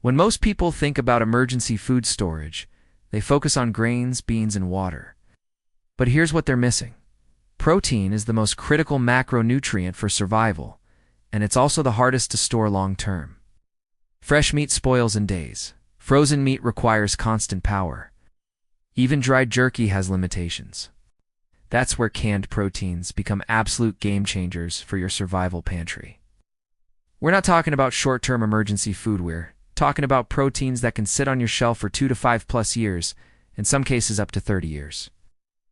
When most people think about emergency food storage, they focus on grains, beans, and water. But here's what they're missing. Protein is the most critical macronutrient for survival, and it's also the hardest to store long-term. Fresh meat spoils in days. Frozen meat requires constant power. Even dried jerky has limitations. That's where canned proteins become absolute game changers for your survival pantry. We're not talking about short-term emergency food, we're talking about proteins that can sit on your shelf for 2 to 5+ years, in some cases up to 30 years.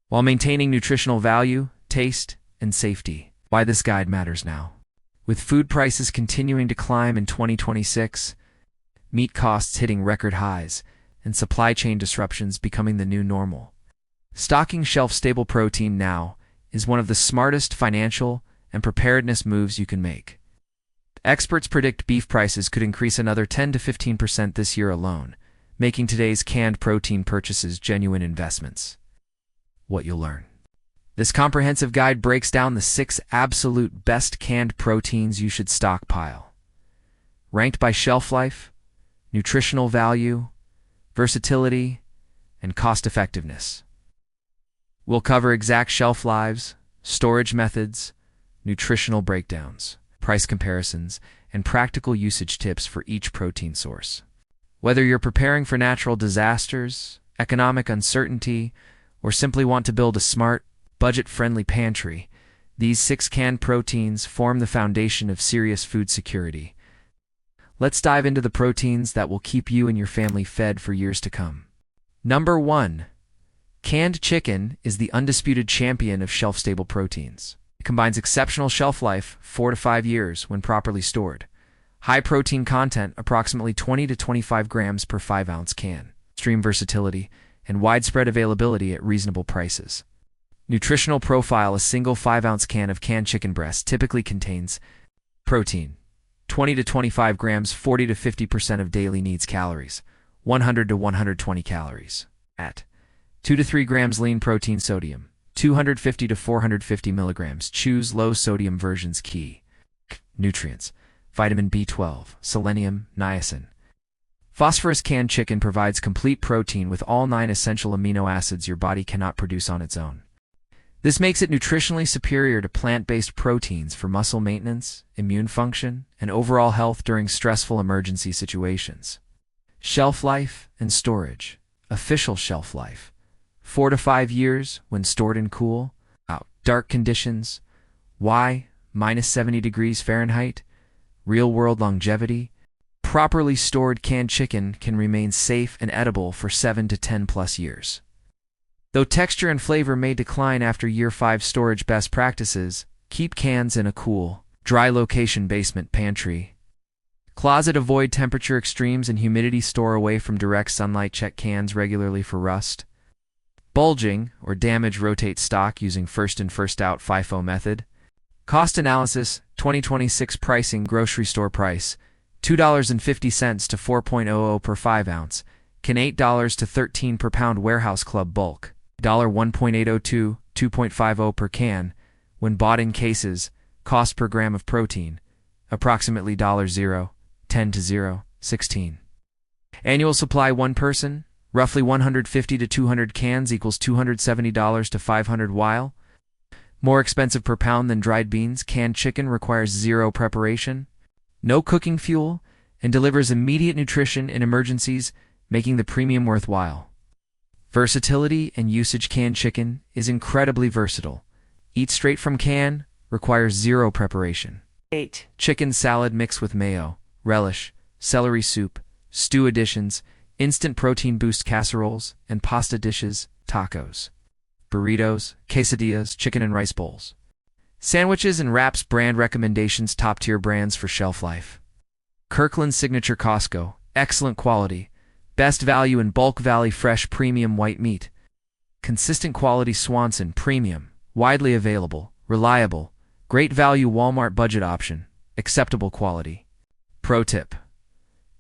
While maintaining nutritional value, taste, and safety. Why this guide matters now. With food prices continuing to climb in 2026, meat costs hitting record highs, and supply chain disruptions becoming the new normal, stocking shelf-stable protein now is one of the smartest financial and preparedness moves you can make. Experts predict beef prices could increase another 10 to 15% this year alone, making today's canned protein purchases genuine investments. What you'll learn. This comprehensive guide breaks down the 6 absolute best canned proteins you should stockpile, ranked by shelf life, nutritional value, versatility, and cost-effectiveness. We'll cover exact shelf lives, storage methods, nutritional breakdowns, price comparisons, and practical usage tips for each protein source. Whether you're preparing for natural disasters, economic uncertainty, or simply want to build a smart, budget-friendly pantry, these 6 canned proteins form the foundation of serious food security. Let's dive into the proteins that will keep you and your family fed for years to come. Number 1. Canned chicken is the undisputed champion of shelf-stable proteins. It combines exceptional shelf life, 4 to 5 years, when properly stored. High protein content, approximately 20 to 25 grams per 5-ounce can. Extreme versatility, and widespread availability at reasonable prices. Nutritional profile: a single 5-ounce can of canned chicken breast typically contains protein, 20 to 25 grams, 40 to 50% of daily needs calories, 100 to 120 calories. At 2 to 3 grams lean protein, sodium, 250 to 450 milligrams. Choose low sodium versions. Key nutrients: vitamin B12, selenium, niacin. Phosphorus. Canned chicken provides complete protein with all 9 essential amino acids your body cannot produce on its own. This makes it nutritionally superior to plant-based proteins for muscle maintenance, immune function, and overall health during stressful emergency situations. Shelf life and storage. Official shelf life: 4 to 5 years when stored in cool, dark conditions. Why? -70 degrees Fahrenheit. Real-world longevity. Properly stored canned chicken can remain safe and edible for 7 to 10+ years. Though texture and flavor may decline after year 5 storage. Best practices: keep cans in a cool, dry location. Basement, pantry, closet. Avoid temperature extremes and humidity. Store away from direct sunlight. Check cans regularly for rust, bulging, or damage. Rotate stock using first in first out FIFO method. Cost analysis: 2026 pricing. Grocery store price: $2.50 to $4.00 per 5-ounce. Can $8 to $13 per pound. Warehouse Club bulk: $1.802, $2.50 per can. When bought in cases, cost per gram of protein: approximately $0, 10 to 0, 16. Annual supply: 1 person, roughly 150 to 200 cans equals $270 to $500. While more expensive per pound than dried beans, canned chicken requires 0 preparation, no cooking fuel, and delivers immediate nutrition in emergencies, making the premium worthwhile. Versatility and usage: canned chicken is incredibly versatile. Eat straight from can, requires 0 preparation. 8. Chicken salad mixed with mayo, relish, celery soup, stew additions, instant protein boost. Casseroles and pasta dishes, tacos, burritos, quesadillas, chicken and rice bowls. Sandwiches and wraps. Brand recommendations: top-tier brands for shelf life. Kirkland Signature. Costco, excellent quality. Best value in Bulk Valley. Fresh premium white meat. Consistent quality. Swanson, premium, widely available, reliable, great value. Walmart, budget option, acceptable quality. Pro tip: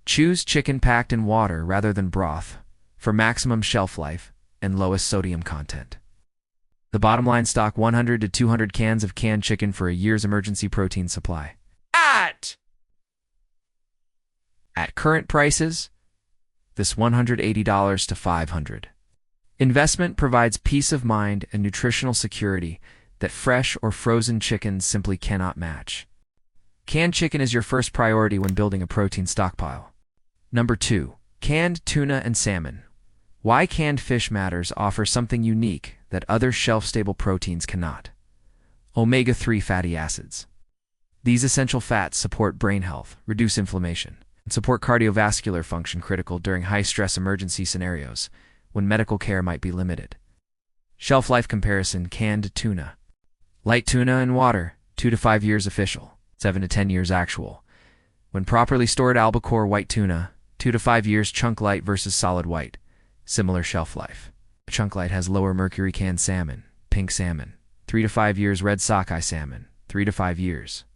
choose chicken packed in water rather than broth for maximum shelf life and lowest sodium content. The bottom line: stock 100 to 200 cans of canned chicken for a year's emergency protein supply. At current prices, this $180 to $500. Investment provides peace of mind and nutritional security that fresh or frozen chickens simply cannot match. Canned chicken is your first priority when building a protein stockpile. Number 2. Canned tuna and salmon. Why canned fish matters offers something unique that other shelf-stable proteins cannot. Omega-3 fatty acids. These essential fats support brain health, reduce inflammation, and support cardiovascular function critical during high-stress emergency scenarios when medical care might be limited. Shelf life comparison: canned tuna. Light tuna in water, 2 to 5 years official, 7 to 10 years actual. When properly stored albacore white tuna, 2 to 5 years chunk light versus solid white. Similar shelf life. Chunk light has lower mercury. Canned salmon, pink salmon, 3 to 5 years. Red sockeye salmon, 3 to 5 years.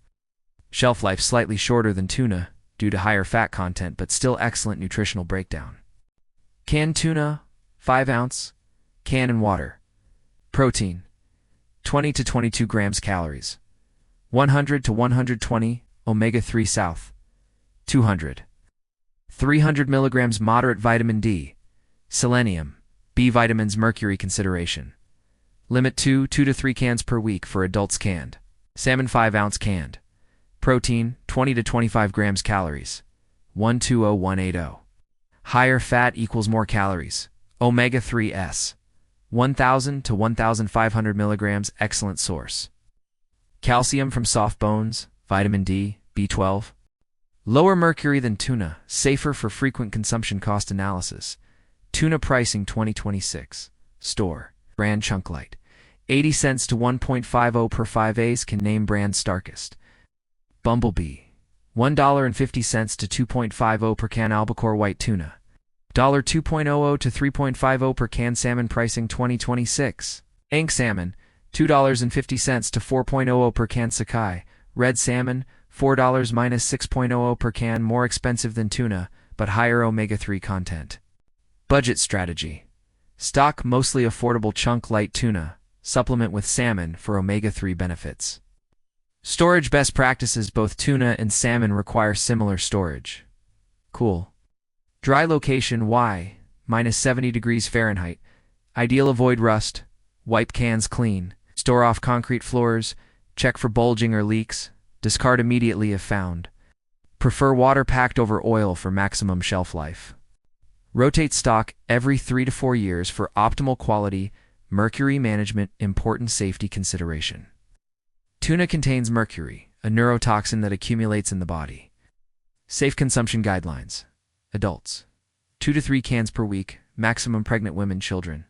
Shelf life slightly shorter than tuna due to higher fat content, but still excellent nutritional breakdown. Canned tuna, 5 ounce, can in water. Protein, 20 to 22 grams calories. 100 to 120 omega-3 south. 200. 300 milligrams moderate vitamin D, selenium, B vitamins. Mercury consideration. Limit 2 to 3 cans per week for adults. Canned salmon, 5 ounce canned. Protein, 20 to 25 grams calories. 120180. Higher fat equals more calories. Omega-3s, 1,000 to 1,500 milligrams. Excellent source. Calcium from soft bones, vitamin D, B12. Lower mercury than tuna, safer for frequent consumption. Cost analysis. Tuna pricing 2026. Store. Brand chunk light. 80 cents to 1.50 per 5 A's. Can name brand Starkest. Bumblebee. $1.50 to 2.50 per can. Albacore white tuna. $2.00 to 3.50 per can. Salmon pricing 2026. Ink salmon. $2.50 to 4.00 per can. Sakai. Red salmon. $4 minus 6.00 per can. More expensive than tuna, but higher omega-3 content. Budget strategy. Stock mostly affordable chunk light tuna. Supplement with salmon for omega-3 benefits. Storage best practices. Both tuna and salmon require similar storage. Cool. Dry location. Y, minus 70 degrees Fahrenheit. Ideal. Avoid rust. Wipe cans clean. Store off concrete floors. Check for bulging or leaks. Discard immediately if found. Prefer water packed over oil for maximum shelf life. Rotate stock every 3 to 4 years for optimal quality. Mercury management, important safety consideration. Tuna contains mercury, a neurotoxin that accumulates in the body. Safe consumption guidelines. Adults, 2 to 3 cans per week. Maximum pregnant women, children,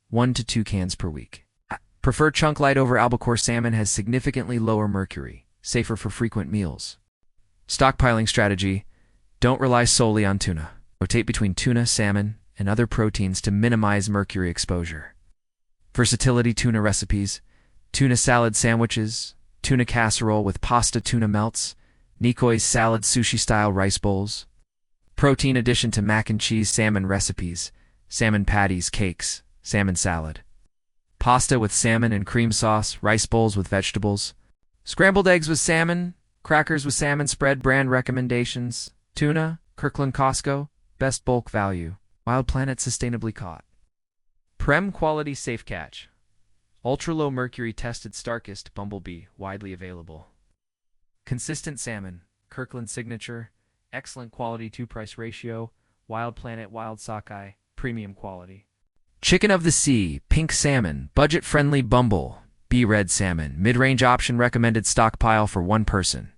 1 to 2 cans per week. Prefer chunk light over albacore. Salmon has significantly lower mercury, safer for frequent meals. Stockpiling strategy. Don't rely solely on tuna. Rotate between tuna, salmon, and other proteins to minimize mercury exposure. Versatility. Tuna recipes. Tuna salad sandwiches, tuna casserole with pasta, tuna melts, Nikoi's salad, sushi-style rice bowls. Protein addition to mac and cheese. Salmon recipes, salmon patties, cakes, salmon salad. Pasta with salmon and cream sauce, rice bowls with vegetables. Scrambled eggs with salmon, crackers with salmon spread. Brand recommendations. Tuna, Kirkland Costco, best bulk value. Wild Planet, sustainably caught. Prem quality, safe catch. Ultra-low mercury tested. Starkest, Bumblebee, widely available. Consistent salmon, Kirkland Signature, excellent quality to price ratio. Wild Planet, Wild Sockeye, premium quality. Chicken of the sea, pink salmon, budget-friendly. Bumblebee red salmon, mid-range option. Recommended stockpile for one person.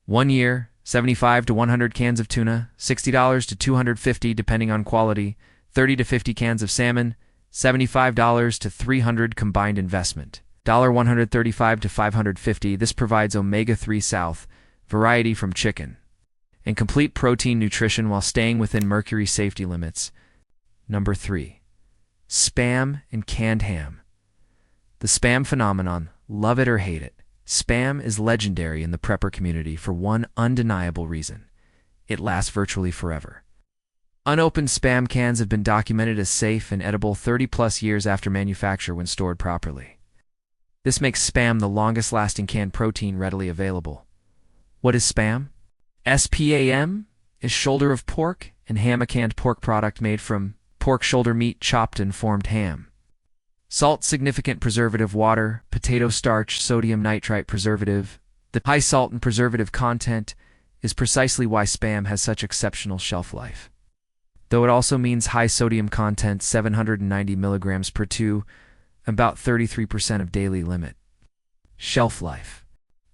1 year, 75 to 100 cans of tuna, $60 to $250 depending on quality. 30 to 50 cans of salmon, $75 to $300 combined investment. $135 to $550. This provides omega-3 south, variety from chicken, and complete protein nutrition while staying within mercury safety limits. Number 3. Spam and canned ham. The spam phenomenon, love it or hate it. Spam is legendary in the prepper community for one undeniable reason. It lasts virtually forever. Unopened spam cans have been documented as safe and edible 30+ years after manufacture when stored properly. This makes spam the longest-lasting canned protein readily available. What is spam? SPAM? is shoulder of pork and ham, a canned pork product made from pork shoulder meat chopped and formed ham. Salt, significant preservative, water, potato starch, sodium nitrite preservative. The high salt and preservative content is precisely why Spam has such exceptional shelf life. Though it also means high sodium content, 790 milligrams per 2, about 33% of daily limit. Shelf life.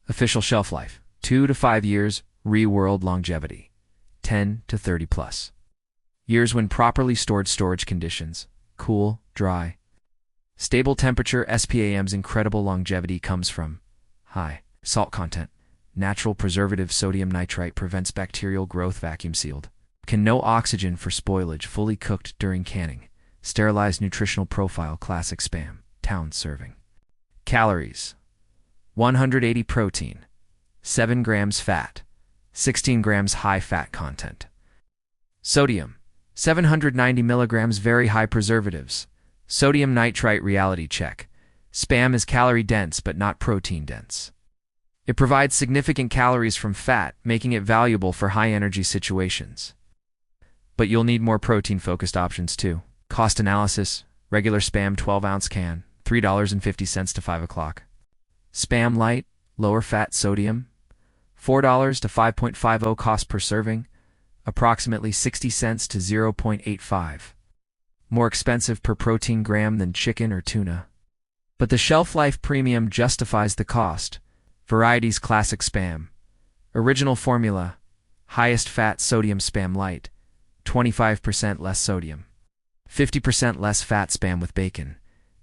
Official shelf life, 2 to 5 years. Real-world longevity, 10 to 30 plus years when properly stored. Storage conditions, cool, dry. Stable temperature. SPAM's incredible longevity comes from high salt content. Natural preservative, sodium nitrite prevents bacterial growth. Vacuum sealed. Can no oxygen for spoilage. Fully cooked during canning. Sterilized. Nutritional profile. Classic Spam, town serving. Calories: 180 protein, 7 grams fat, 16 grams high fat content. Sodium: 790 milligrams. Very high preservatives. Sodium nitrite. Reality check. Spam is calorie dense but not protein dense. It provides significant calories from fat, making it valuable for high energy situations. But you'll need more protein focused options too. Cost analysis: regular Spam 12-ounce can, $3.50 to $5. Spam Light, lower fat sodium, $4 to $5.50 cost per serving, approximately 60 cents to 0.85. More expensive per protein gram than chicken or tuna. But the shelf life premium justifies the cost. Varieties: Classic Spam, Original Formula, highest fat sodium Spam Light, 25% less sodium, 50% less fat Spam with bacon,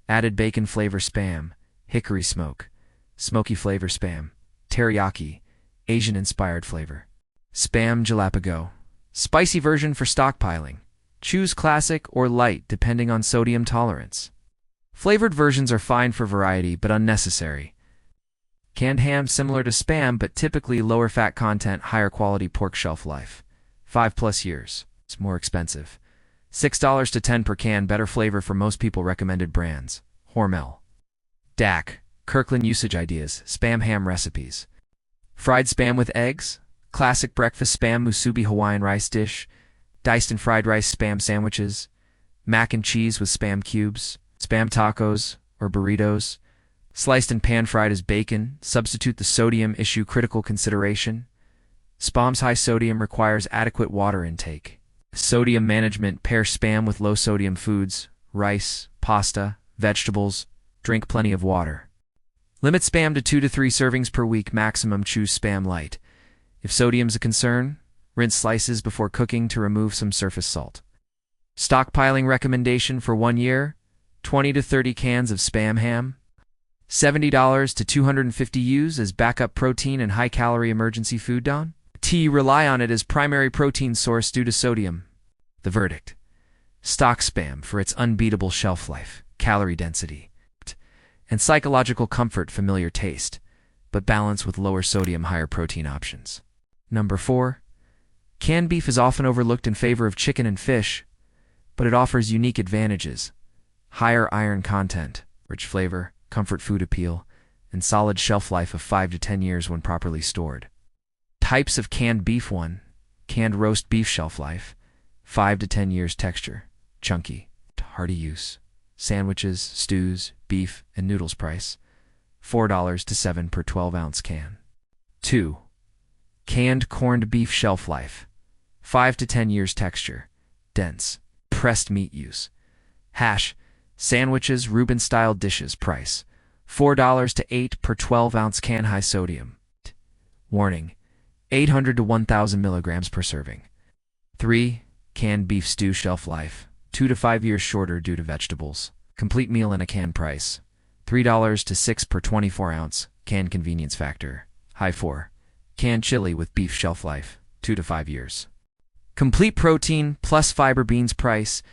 added bacon flavor Spam, hickory smoke, smoky flavor Spam, teriyaki, Asian-inspired flavor. Spam Jalapeño, spicy version for stockpiling. Choose classic or light depending on sodium tolerance. Flavored versions are fine for variety but unnecessary. Canned ham, similar to Spam but typically lower fat content, higher quality pork. Shelf life, 5+ years. It's more expensive. $6 to $10 per can. Better flavor for most people. Recommended brands: Hormel. DAC, Kirkland usage ideas. Spam ham recipes. Fried Spam with eggs. Classic breakfast Spam musubi Hawaiian rice dish. Diced and fried rice Spam sandwiches. Mac and cheese with Spam cubes. Spam tacos or burritos. Sliced and pan-fried as bacon. Substitute the sodium issue. Critical consideration: Spam's high sodium requires adequate water intake. Sodium management: pair Spam with low-sodium foods, rice, pasta, vegetables. Drink plenty of water. Limit Spam to 2 to 3 servings per week maximum. Choose Spam Light. If sodium's a concern, rinse slices before cooking to remove some surface salt. Stockpiling recommendation for 1 year: 20 to 30 cans of Spam ham. $70 to $250 use as backup protein and high-calorie emergency food. Rely on it as primary protein source due to sodium. The verdict: stock Spam for its unbeatable shelf life, calorie density, and psychological comfort. Familiar taste, but balance with lower sodium, higher protein options. Number 4. Canned beef is often overlooked in favor of chicken and fish, but it offers unique advantages: higher iron content, rich flavor, comfort food appeal, and solid shelf life of 5 to 10 years when properly stored. Types of canned beef: 1. Canned roast beef. Shelf life, 5 to 10 years. Texture: chunky, hearty use. Sandwiches, stews, beef, and noodles. Price: $4 to $7 per 12-ounce can. 2. Canned corned beef. Shelf life, 5 to 10 years. Texture: dense, pressed meat use. Hash, sandwiches, Reuben-style dishes. Price: $4 to $8 per 12-ounce can. High sodium. Warning: 800 to 1,000 milligrams per serving. 3. Canned beef stew. Shelf life, 2 to 5 years. Shorter due to vegetables. Complete meal in a can. Price: $3 to $6 per 24-ounce can. Convenience factor: high. 4. Canned chili with beef. Shelf life, 2 to 5 years. Complete protein plus fiber beans. Price: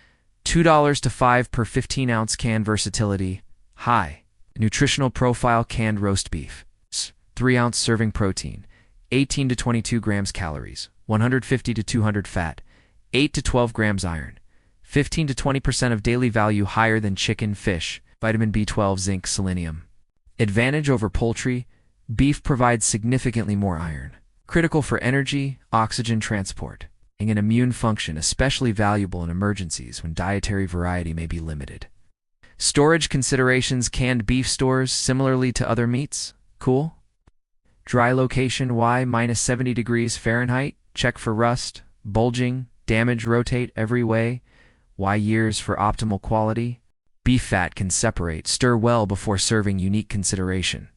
$2 to $5 per 15-ounce can. Versatility: high. Nutritional profile: canned roast beef, 3-ounce serving. Protein: 18 to 22 grams. Calories: 150 to 200 fat, 8 to 12 grams. Iron: 15 to 20% of daily value, higher than chicken, fish. Vitamin B12, zinc, selenium. Advantage over poultry: beef provides significantly more iron, critical for energy, oxygen transport. and immune function, especially valuable in emergencies when dietary variety may be limited. Storage considerations: canned beef stores similarly to other meats. Cool. Dry location: -70 degrees Fahrenheit. Check for rust, bulging, damage. Rotate every way. Years for optimal quality. Beef fat can separate. Stir well before serving. Unique consideration: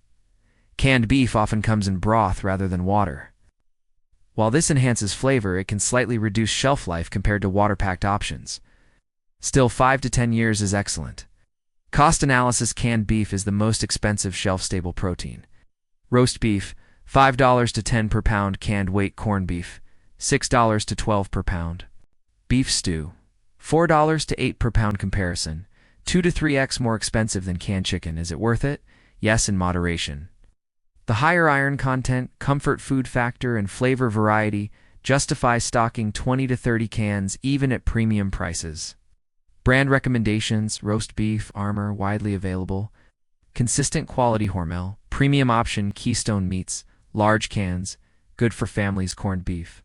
canned beef often comes in broth rather than water. While this enhances flavor, it can slightly reduce shelf life compared to water-packed options. Still, 5 to 10 years is excellent. Cost analysis: canned beef is the most expensive shelf-stable protein. Roast beef, $5 to $10 per pound. Canned weight corned beef, $6 to $12 per pound. Beef stew, $4 to $8 per pound. Comparison: 2 to 3x more expensive than canned chicken. Is it worth it? Yes, in moderation. The higher iron content, comfort food factor, and flavor variety justify stocking 20 to 30 cans even at premium prices. Brand recommendations: roast beef, Armour, widely available. Consistent quality: Hormel, premium option. Keystone Meats, large cans, good for families. Corned beef,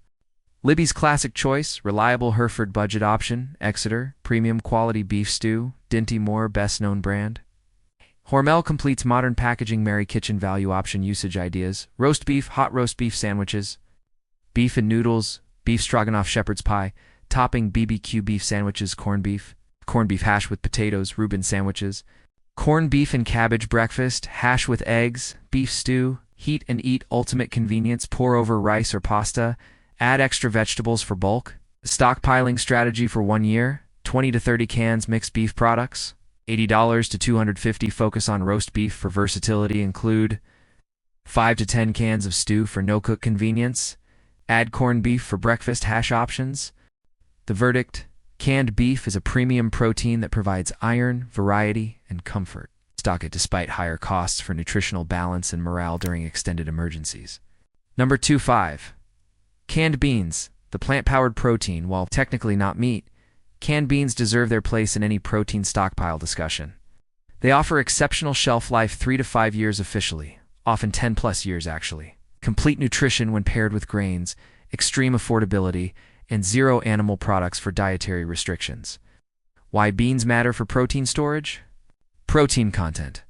Libby's classic choice, reliable. Hereford, budget option. Exeter, premium quality beef stew. Dinty Moore, best known brand. Hormel completes modern packaging. Mary Kitchen, value option. Usage ideas: roast beef, hot roast beef sandwiches, beef and noodles, beef stroganoff, shepherd's pie, topping BBQ beef sandwiches. Corned beef hash with potatoes, Reuben sandwiches, corned beef and cabbage breakfast, hash with eggs, beef stew, heat and eat, ultimate convenience. Pour over rice or pasta, add extra vegetables for bulk. Stockpiling strategy for 1 year, 20 to 30 cans. Mixed beef products, $80 to $250. Focus on roast beef for versatility. Include 5 to 10 cans of stew for no-cook convenience. Add corned beef for breakfast hash options. The verdict: canned beef is a premium protein that provides iron, variety, and comfort. Stock it despite higher costs for nutritional balance and morale during extended emergencies. Number 25. Canned beans, the plant-powered protein. While technically not meat, canned beans deserve their place in any protein stockpile discussion. They offer exceptional shelf life: 3 to 5 years officially, often 10 plus years actually. Complete nutrition when paired with grains, extreme affordability, and zero animal products for dietary restrictions. Why beans matter for protein storage? Protein content: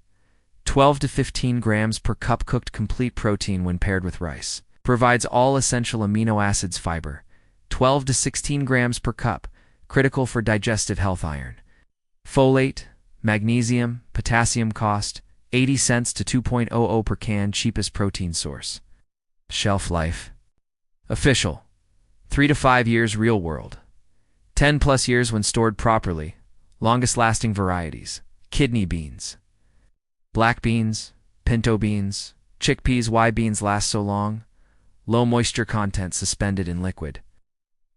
12 to 15 grams per cup cooked complete protein when paired with rice. Provides all essential amino acids. Fiber: 12 to 16 grams per cup, critical for digestive health. Iron, folate, magnesium, potassium. Cost: 80 cents to $2.00 per can. Cheapest protein source. Shelf life: official, 3 to 5 years. Real world: 10 plus years when stored properly. Longest lasting varieties: kidney beans, black beans, pinto beans, chickpeas. Why beans last so long? Low moisture content, suspended in liquid.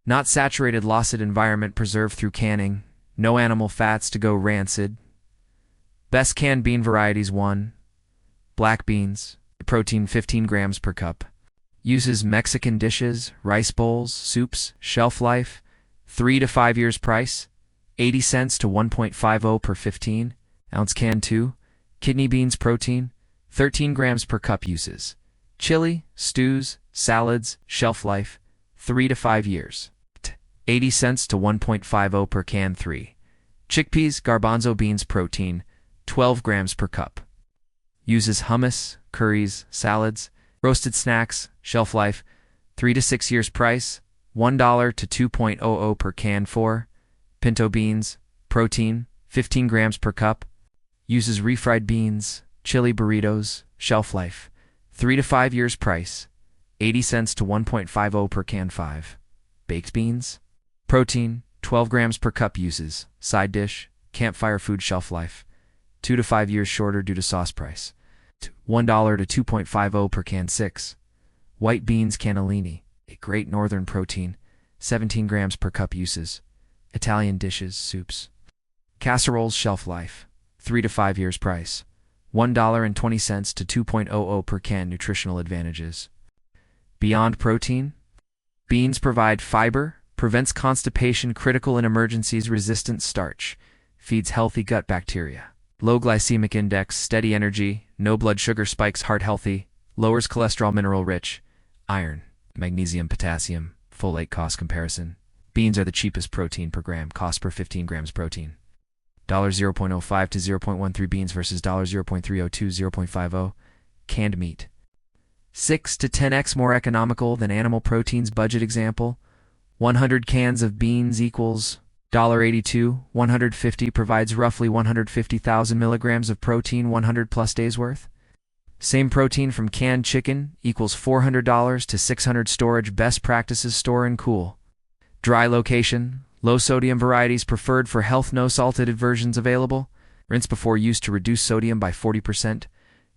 Not saturated. Lossed environment, preserved through canning. No animal fats to go rancid. Best canned bean varieties: 1. Black beans. Protein: 15 grams per cup. Uses: Mexican dishes, rice bowls, soups. Shelf life: 3 to 5 years. Price: 80 cents to $1.50 per 15-ounce can. 2. Kidney beans. Protein: 13 grams per cup. Uses: chili, stews, salads. Shelf life: 3 to 5 years. 80 cents to $1.50 per can. 3. Chickpeas, garbanzo beans. Protein: 12 grams per cup. Uses: hummus, curries, salads, roasted snacks. Shelf life: 3 to 6 years. Price: $1 to $2.00 per can. 4. Pinto beans. Protein: 15 grams per cup. Uses: refried beans, chili burritos. Shelf life: 3 to 5 years. Price: 80 cents to $1.50 per can. 5. Baked beans. Protein: 12 grams per cup. Uses: side dish, campfire food. Shelf life: 2 to 5 years. Shorter due to sauce. Price: $1 to $2.50 per can. 6. White beans. Cannellini, a Great Northern protein, 17 grams per cup. Uses: Italian dishes, soups. Casseroles. Shelf life: 3 to 5 years. Price: $1.20 to $2.00 per can. Nutritional advantages: beyond protein. Beans provide fiber, prevents constipation, critical in emergencies, resistant starch, feeds healthy gut bacteria. Low glycemic index, steady energy, no blood sugar spikes, heart healthy, lowers cholesterol, mineral rich, iron, magnesium, potassium, Folate cost comparison. Beans are the cheapest protein per gram, cost per 15 grams protein. $0.05 to 0.13 beans versus $0.302 to 0.50. Canned meat. 6 to 10x more economical than animal proteins. Budget example. 100 cans of beans equals $1.82. 150 provides roughly 150,000 milligrams of protein 100 plus days worth. Same protein from canned chicken equals $400 to $600. Storage best practices: store and cool. Dry location. Low sodium varieties preferred for health. No salted versions available. Rinse before use to reduce sodium by 40%.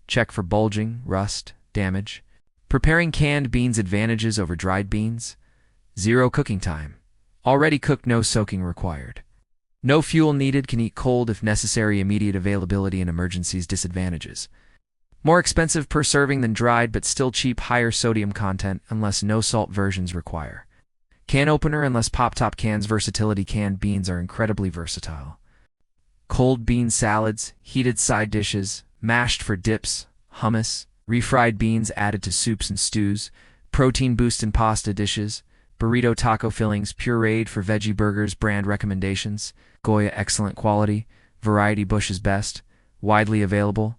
Check for bulging, rust, damage. Preparing canned beans: advantages over dried beans. 0 cooking time. Already cooked, no soaking required. No fuel needed, can eat cold if necessary. Immediate availability in emergencies. Disadvantages: more expensive per serving than dried, but still cheap. Higher sodium content unless no salt versions require. Can opener unless pop-top cans. Versatility: canned beans are incredibly versatile. Cold bean salads, heated side dishes, mashed for dips, hummus, refried beans added to soups and stews, protein boost in pasta dishes, burrito taco fillings, pureed for veggie burgers. Brand recommendations: Goya, excellent quality. Variety, Bush is best. Widely available.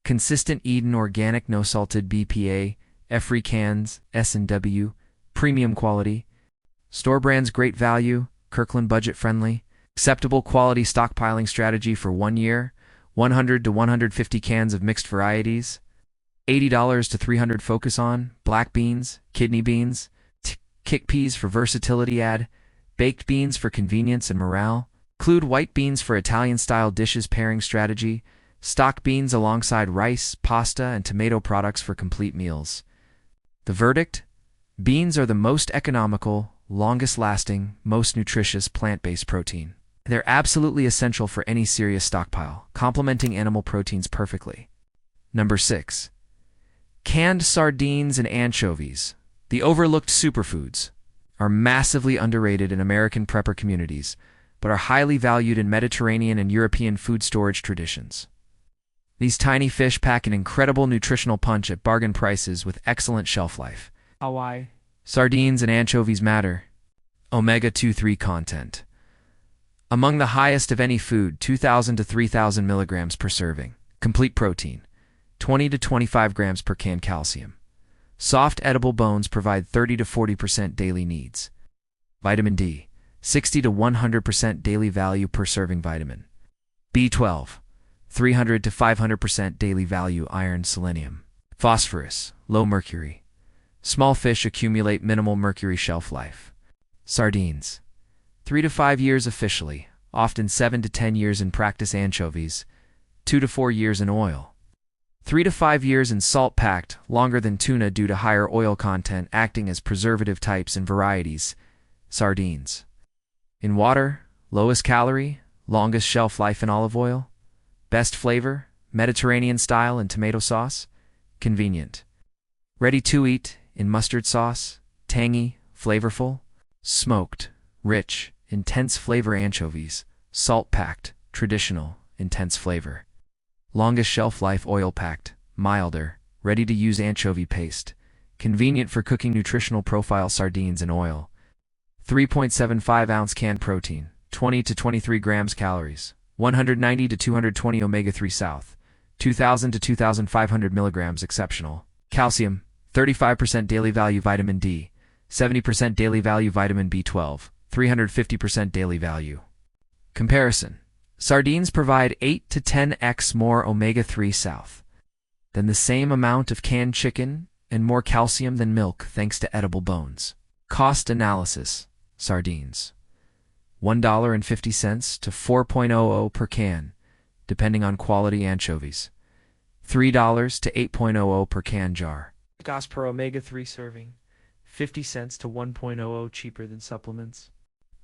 Consistent Eden, organic, no salted. BPA, Free cans, S&W, premium quality. Store brands: great value, Kirkland, budget friendly. Acceptable quality. Stockpiling strategy for 1 year. 100 to 150 cans of mixed varieties. $80 to $300. Focus on black beans, kidney beans, chickpeas for versatility. Add baked beans for convenience and morale. Include white beans for Italian-style dishes. Pairing strategy: stock beans alongside rice, pasta, and tomato products for complete meals. The verdict: beans are the most economical, longest-lasting, most nutritious plant-based protein. They're absolutely essential for any serious stockpile, complementing animal proteins perfectly. Number 6. Canned sardines and anchovies. The overlooked superfoods are massively underrated in American prepper communities, but are highly valued in Mediterranean and European food storage traditions. These tiny fish pack an incredible nutritional punch at bargain prices with excellent shelf life. Hawaii. Sardines and anchovies matter. Omega-3 content. Among the highest of any food, 2,000 to 3,000 milligrams per serving. Complete protein, 20 to 25 grams per can. Calcium. Soft edible bones provide 30 to 40% daily needs. Vitamin D, 60 to 100% daily value per serving. Vitamin B12, 300 to 500% daily value. Iron, selenium. Phosphorus, low mercury. Small fish accumulate minimal mercury. Shelf life. Sardines, 3 to 5 years officially, often 7 to 10 years in practice. Anchovies, 2 to 4 years in oil. 3 to 5 years in salt-packed, longer than tuna due to higher oil content, acting as preservative. Types and varieties. Sardines. In water, lowest calorie, longest shelf life in olive oil. Best flavor, Mediterranean style and tomato sauce. Convenient. Ready to eat, in mustard sauce, tangy, flavorful. Smoked, rich, intense flavor. Anchovies, salt-packed, traditional, intense flavor. Longest shelf life. Oil-packed, milder, ready-to-use anchovy paste. Convenient for cooking. Nutritional profile. Sardines in oil. 3.75-ounce canned protein, 20 to 23 grams calories, 190 to 220 omega-3 south, 2,000 to 2,500 milligrams. Exceptional. Calcium, 35% daily value. Vitamin D, 70% daily value. Vitamin B12, 350% daily value. Comparison. Sardines provide 8 to 10x more omega-3 south than the same amount of canned chicken and more calcium than milk thanks to edible bones. Cost analysis. Sardines, $1.50 to $4.00 per can, depending on quality. Anchovies, $3 to $8.00 per can jar. Cost per omega-3 serving, 50 cents to 1.00 cheaper than supplements.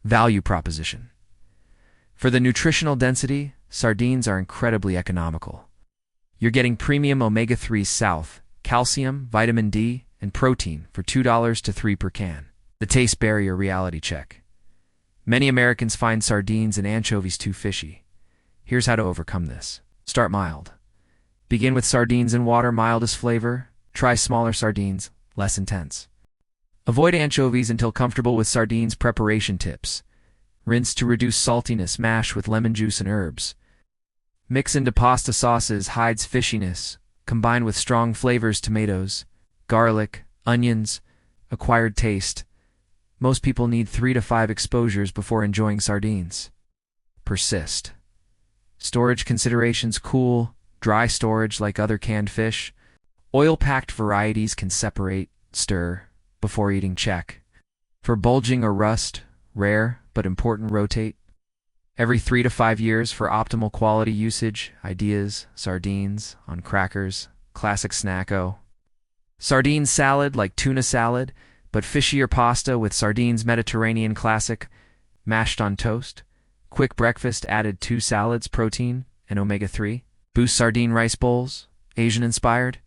Value proposition. For the nutritional density, sardines are incredibly economical. You're getting premium omega-3 south, calcium, vitamin D, and protein for $2 to $3 per can. The taste barrier reality check. Many Americans find sardines and anchovies too fishy. Here's how to overcome this. Start mild. Begin with sardines in water. Mildest flavor. Try smaller sardines, less intense. Avoid anchovies until comfortable with sardines. Preparation tips. Rinse to reduce saltiness. Mash with lemon juice and herbs. Mix into pasta sauces. Hides fishiness. Combine with strong flavors. Tomatoes, garlic, onions. Acquired taste. Most people need 3 to 5 exposures before enjoying sardines. Persist. Storage considerations. Cool, dry storage like other canned fish. Oil-packed varieties can separate, stir, before eating. Check. For bulging or rust, rare but important. Rotate. Every 3 to 5 years for optimal quality usage. Ideas, sardines, on crackers, classic snacko. Sardine salad like tuna salad, but fishier. Pasta with sardines. Mediterranean classic, mashed on toast. Quick breakfast. Added 2 salads, protein, and omega-3. Boost sardine rice bowls, Asian-inspired.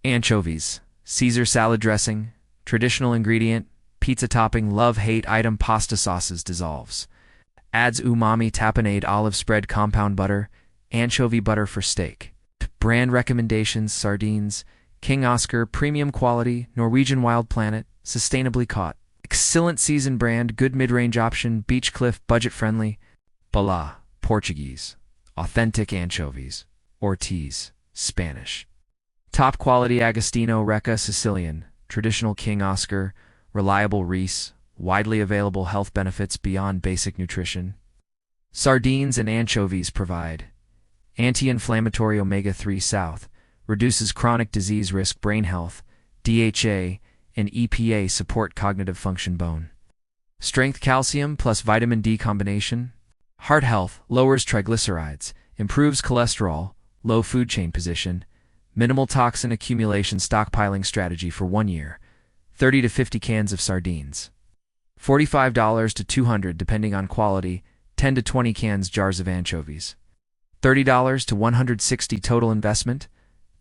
Anchovies, Caesar salad dressing, traditional ingredient, pizza topping. Love-hate item. Pasta sauces. Dissolves. Adds umami. Tapenade olive spread. Compound butter, anchovy butter for steak. Brand recommendations. Sardines, King Oscar, premium quality, Norwegian Wild Planet, sustainably caught. Excellent season brand, good mid-range option. Beach Cliff, budget-friendly. Bala, Portuguese, authentic anchovies. Ortiz, Spanish. Top quality. Agostino Recca, Sicilian, traditional. King Oscar, reliable. Reese, widely available. Health benefits beyond basic nutrition. Sardines and anchovies provide anti-inflammatory. Omega-3 South, reduces chronic disease risk. Brain health, DHA and EPA support cognitive function. Bone strength. Calcium plus vitamin D combination. Heart health, lowers triglycerides, improves cholesterol, low food chain position, minimal toxin accumulation. Stockpiling strategy for 1 year. 30 to 50 cans of sardines. $45 to $200 depending on quality. 10 to 20 cans. Jars of anchovies. $30 to $160 total investment.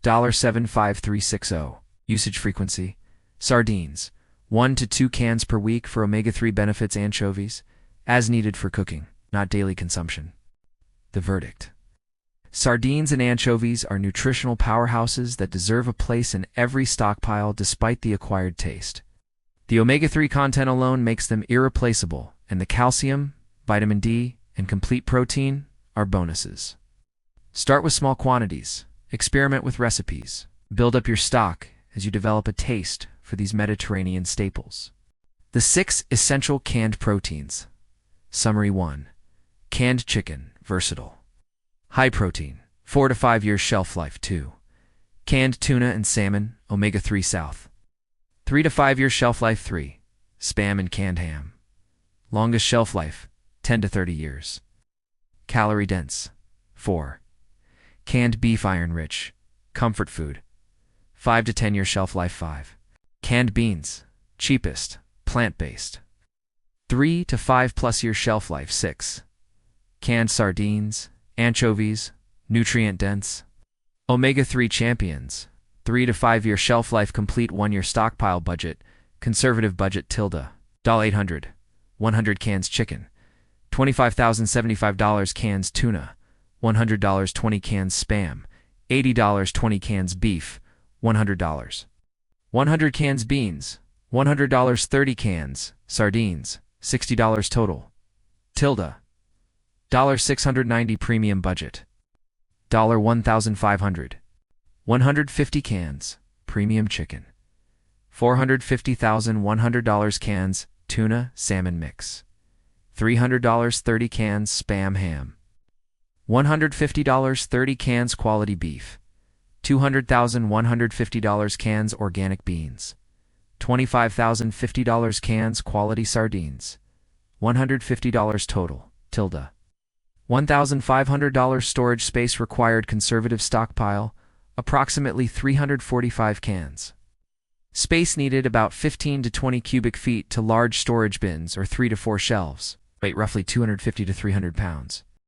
$75360. Usage frequency. Sardines, 1 to 2 cans per week for omega-3 benefits. Anchovies, as needed for cooking, not daily consumption. The verdict. Sardines and anchovies are nutritional powerhouses that deserve a place in every stockpile despite the acquired taste. The omega-3 content alone makes them irreplaceable, and the calcium, vitamin D, and complete protein are bonuses. Start with small quantities. Experiment with recipes. Build up your stock as you develop a taste for these Mediterranean staples. The 6 essential canned proteins. Summary 1. Canned chicken, versatile. High protein, 4 to 5 years shelf life. 2. Canned tuna and salmon, omega-3 South, 3 to 5 years shelf life. 3. Spam and canned ham. Longest shelf life, 10 to 30 years. Calorie dense. 4. Canned beef, iron rich, comfort food, 5 to 10 year shelf life. 5. Canned beans, cheapest, plant-based, 3 to 5 plus year shelf life. 6. Canned sardines, anchovies, nutrient dense, omega-3 champions, 3 to 5 year shelf life. Complete 1 year stockpile budget, conservative budget. $800, 100 cans chicken, $25,075 cans tuna, $100 20 cans spam, $80 20 cans beef, $100. 100 cans beans, $100 30 cans sardines, $60 total. $690 premium budget. $1,500. 150 cans premium chicken. $450,100 cans tuna salmon mix. $300 30 cans spam ham. $150 30 cans quality beef. $200,150 cans organic beans. $25,050 cans quality sardines. $150 total. $1,500 storage space required. Conservative stockpile, approximately 345 cans. Space needed about 15 to 20 cubic feet to large storage bins or 3 to 4 shelves. Weight roughly 250 to 300 pounds.